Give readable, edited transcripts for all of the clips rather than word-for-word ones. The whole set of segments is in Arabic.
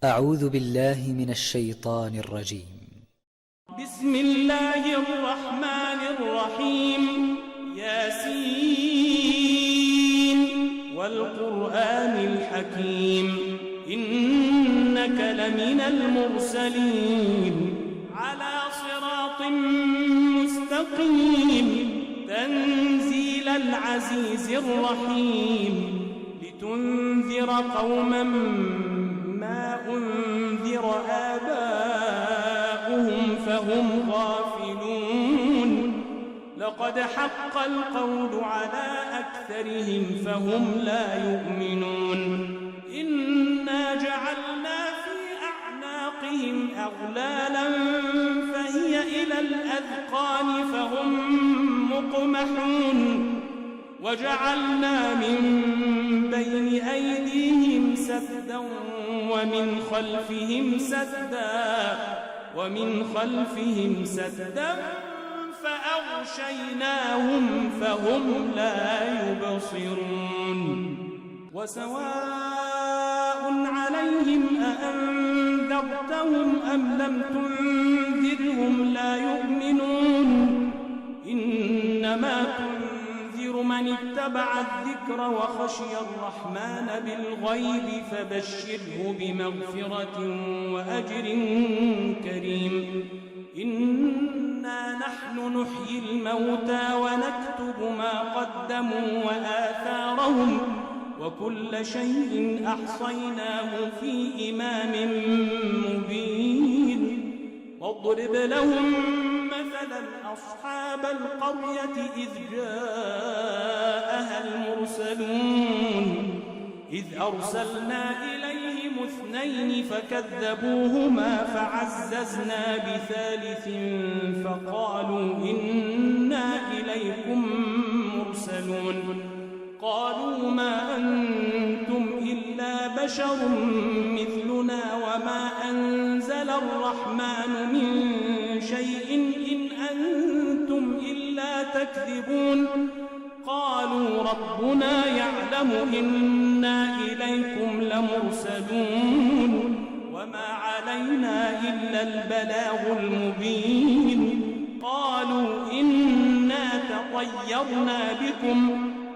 أعوذ بالله من الشيطان الرجيم. بسم الله الرحمن الرحيم. ياسين والقرآن الحكيم إنك لمن المرسلين على صراط مستقيم تنزيل العزيز الرحيم لتنذر قوما ما أنذر آباؤهم فهم غافلون لقد حق القول على أكثرهم فهم لا يؤمنون إنا جعلنا في أعناقهم أغلالا فهي إلى الأذقان فهم مقمحون وجعلنا من بين أيديهم سدا ومن خلفهم سدا فأغشيناهم فهم لا يبصرون وسواء عليهم أأنذرتهم أم لم تنذرهم لا يؤمنون إنما تنذر من اتبع الذكر وخشي الرحمن بالغيب فبشره بمغفرة وأجر كريم إنا نحن نحيي الموتى ونكتب ما قدموا وآثارهم وكل شيء أحصيناه في إمام مبين واضرب لهم مثلا أصحاب القرية إذ جاءها المرسلون إذ أرسلنا إليهم 2 فكذبوهما فعززنا بثالث فقالوا إنا إليكم مرسلون قالوا ما أنتم إلا بشر مثلنا وما أنزل الرحمن من شيء إن أنتم إلا تكذبون قالوا ربنا يعلم إنا إليكم لمرسلون وما علينا إلا البلاغ المبين قالوا إنا تطيرنا بكم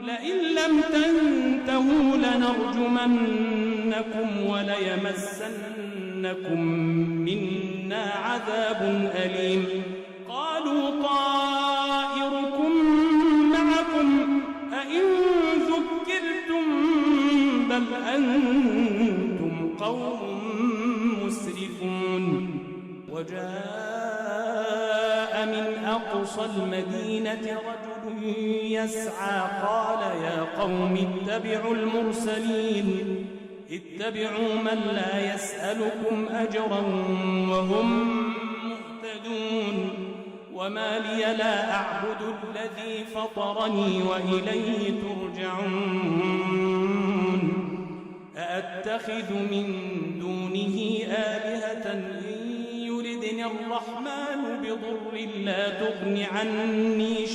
لئن لم تنتهوا لنرجمنكم وليمسنكم منا عذاب أليم قالوا طائركم معكم أئن ذكرتم بل أنتم قوم مسرفون وجاء من أقصى المدينة رجل يسعى قال يا قوم اتبعوا المرسلين اتبعوا من لا يسألكم أجرا وهم مهتدون وما لي لا أعبد الذي فطرني وإليه ترجعون أأتخذ من دونه آلهة إن يردني الرحمن بضر لا تغن عني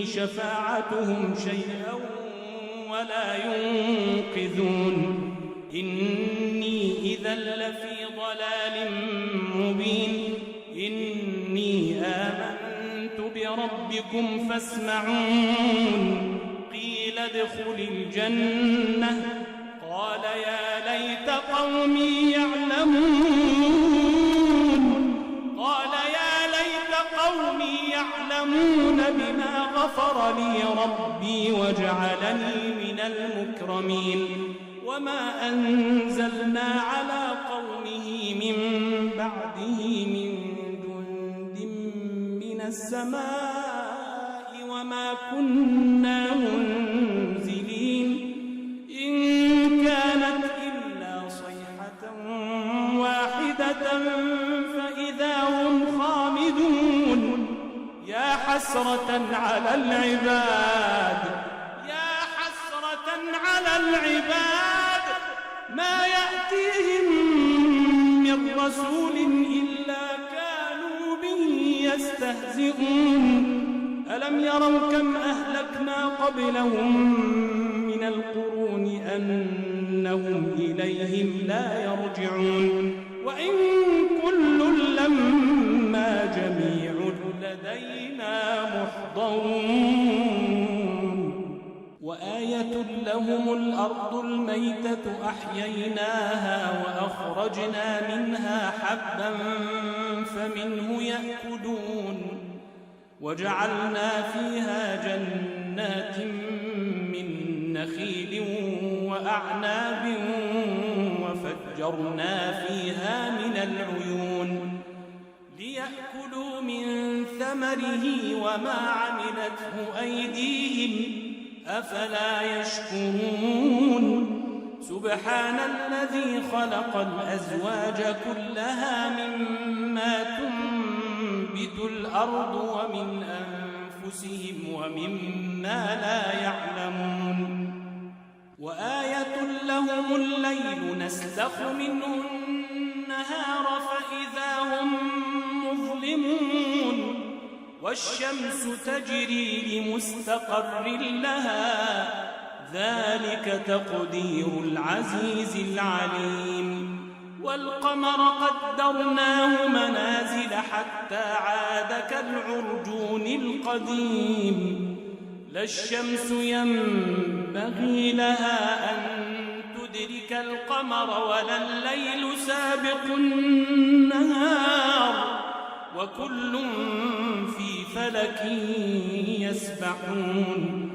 شفاعتهم شيئا ولا ينقذون إني إذا لفي ضلال مبين إني آمنت بربكم فاسمعون قيل ادخل الجنة قال يا ليت قومي يعلمون بما غفر لي ربي وجعلني من المكرمين وما أنزلنا على قومه من بعده من جند من السماء وما كنا منزلين إن كانت إلا صيحة واحدة فإذا هم خامدون يا حسرة على العباد ما يأتيهم من رسول إلا كانوا به يستهزئون ألم يروا كم أهلكنا قبلهم من القرون أنهم إليهم لا يرجعون وإن كل لما جميع لدينا محضرون وآية لهم الأرض الميتة أحييناها وأخرجنا منها حبا فمنه يأكلون وجعلنا فيها جنات من نخيل وأعناب وفجرنا فيها من العيون ليأكلوا من ثمره وما عملته أيديهم أفلا يشكرون سبحان الذي خلق الأزواج كلها مما تنبت الأرض ومن أنفسهم ومما لا يعلمون وآية لهم الليل نسلخ منه النهار فإذا هم مظلمون والشمس تجري لمستقر لها ذلك تقدير العزيز العليم والقمر قدرناه منازل حتى عاد كالعرجون القديم لا الشمس ينبغي لها أن تدرك القمر ولا الليل سابق النهار وكل في فلك يسبحون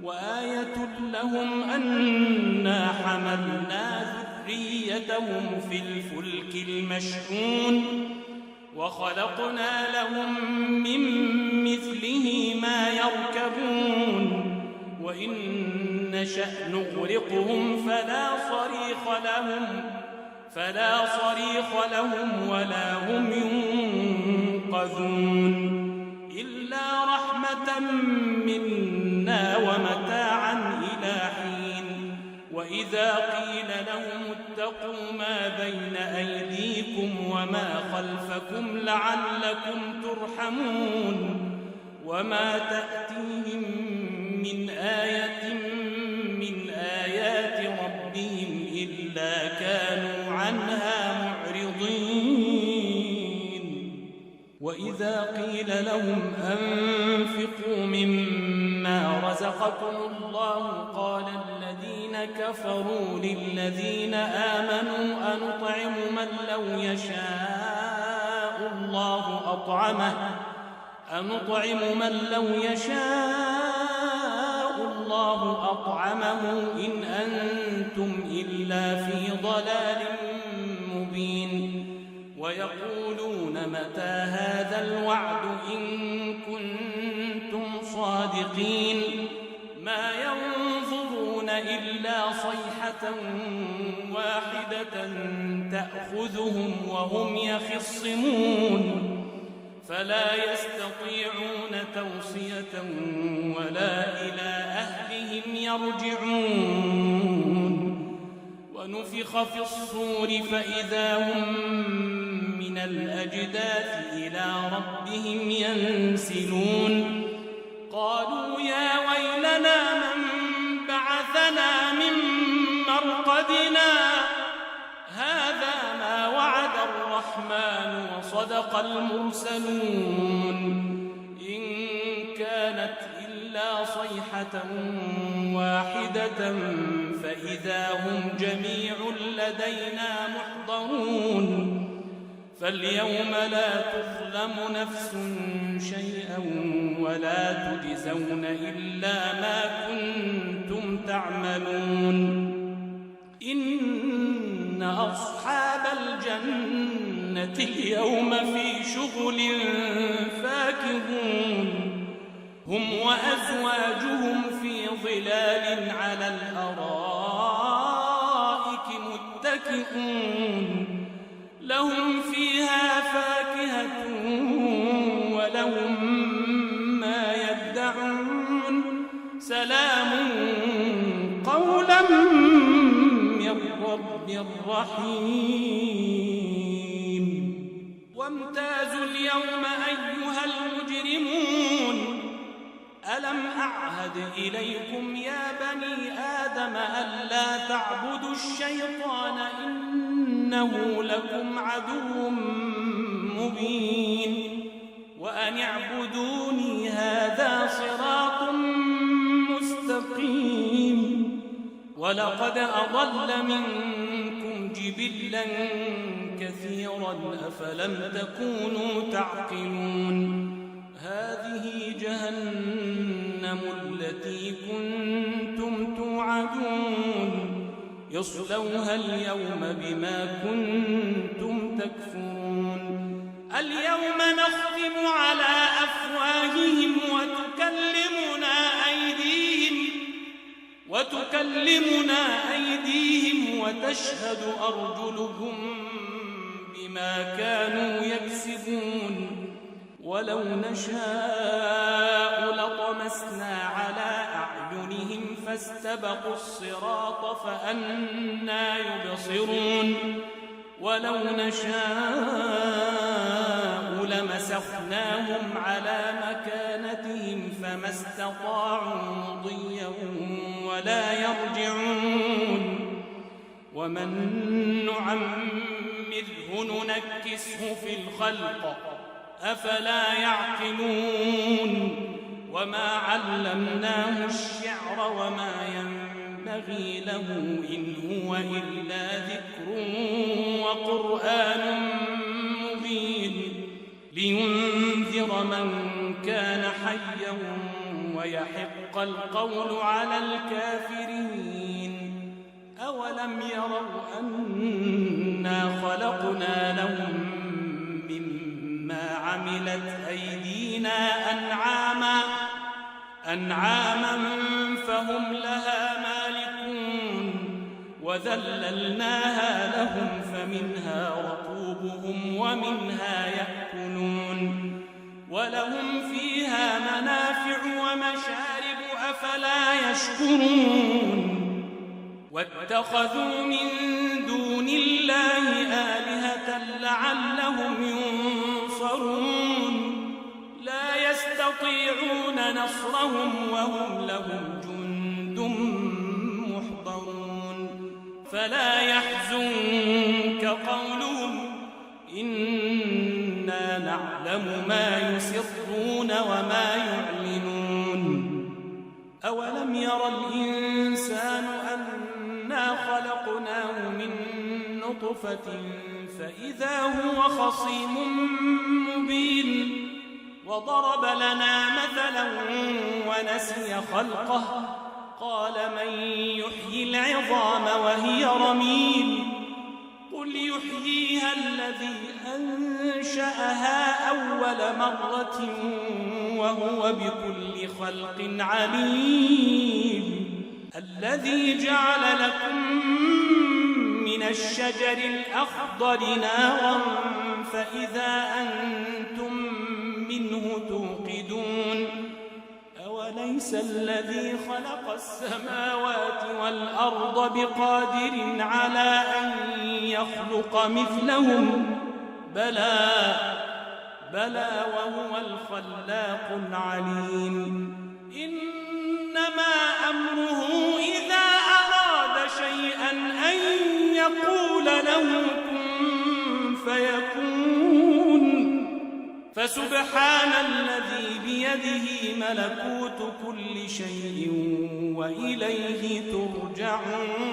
وآية لهم أنا حملنا ذريتهم في الفلك المشحون وخلقنا لهم من مثله ما يركبون وإن نشأ نغرقهم فلا صريخ لهم ولا هم ينقذون إلا رحمة منا ومتاعا إلى حين وإذا قيل لهم اتقوا ما بين أيديكم وما خلفكم لعلكم ترحمون وما تأتيهم من آية من آيات ربهم إلا كانوا عنها معرضين وإذا قيل لهم أنفقوا مما رزقكم الله قال الذين كفروا للذين آمنوا أنطعم من لو يشاء الله أطعمه إن أنتم إلا في ضلال مبين ويقولون متى هذا الوعد إن كنتم صادقين ما ينظرون إلا صيحة واحدة تأخذهم وهم يخصمون فلا يستطيعون توصية ولا إلى أهلهم يرجعون ونفخ في الصور فإذا هم من الأجداث إلى ربهم ينسلون قالوا يا ويلنا من بعثنا من مرقدنا هذا ما وعد الرحمن وصدق المرسلون إن كانت إلا صيحة واحدة فإذا هم جميع لدينا محضرون فاليوم لا تظلم نفس شيئا ولا تجزون إلا ما كنتم تعملون إن أصحاب الجنة اليوم في شغل فاكهون هم وأزواجهم في ظلال على الأرائك متكئون لهم فيها فاكهة ولهم ما يدعون سلام قولا من رب رحيم وامتازوا اليوم أيها المجرمون ألم أعهد إليكم يا بني آدم ألا ألا تعبدوا الشيطان إنه لكم عدو مبين وأن اعبدوني هذا صراط مستقيم ولقد أضل منكم جبلا كثيرا أفلم تكونوا تعقلون هذه جهنم التي كنتم توعدون يصلوها اليوم بما كنتم تكفرون اليوم نختم على أفواههم وتكلمنا أيديهم وتشهد أرجلهم بما كانوا يكسبون ولو نشاء لطمسنا على أعينهم فاستبقوا الصراط فأنى يبصرون ولو نشاء لمسخناهم على مكانتهم فما استطاعوا مضيا ولا يرجعون ومن نعمره ننكسه في الخلق أفلا يعقلون وما علمناه الشعر وما ينبغي له إن هو إلا ذكر وقرآن مبين لينذر من كان حيا ويحق القول على الكافرين أولم يروا أنا خلقنا لهم مما عملت أيدينا أنعاما فهم لها مالكون وذللناها لهم فمنها ركوبهم ومنها يأكلون ولهم فيها منافع ومشارب أفلا يشكرون واتخذوا من دون الله آلهة لعلهم ينصرون لا يستطيعون نصرهم وهم لهم جند محضرون فلا يحزنك قولهم إنا نعلم ما يسرون وما يعلنون أولم ير الإنسان أنا خلقناه من نطفة فإذا هو خصيم مبين وضرب لنا مثلا ونسي خلقه قال من يحيي العظام وهي رميم قل يحييها الذي أنشأها أول مرة وهو بكل خلق عليم الذي جعل لكم من الشجر الأخضر نارا فإذا أنتم منه توقدون أوليس الذي خلق السماوات والأرض بقادر على أن يخلق مثلهم بلى وهو الخلاق العليم إنما أمره إذا أراد شيئا أن يقول له كن فيكون فسبحان الذي بيده ملكوت كل شيء وإليه ترجعون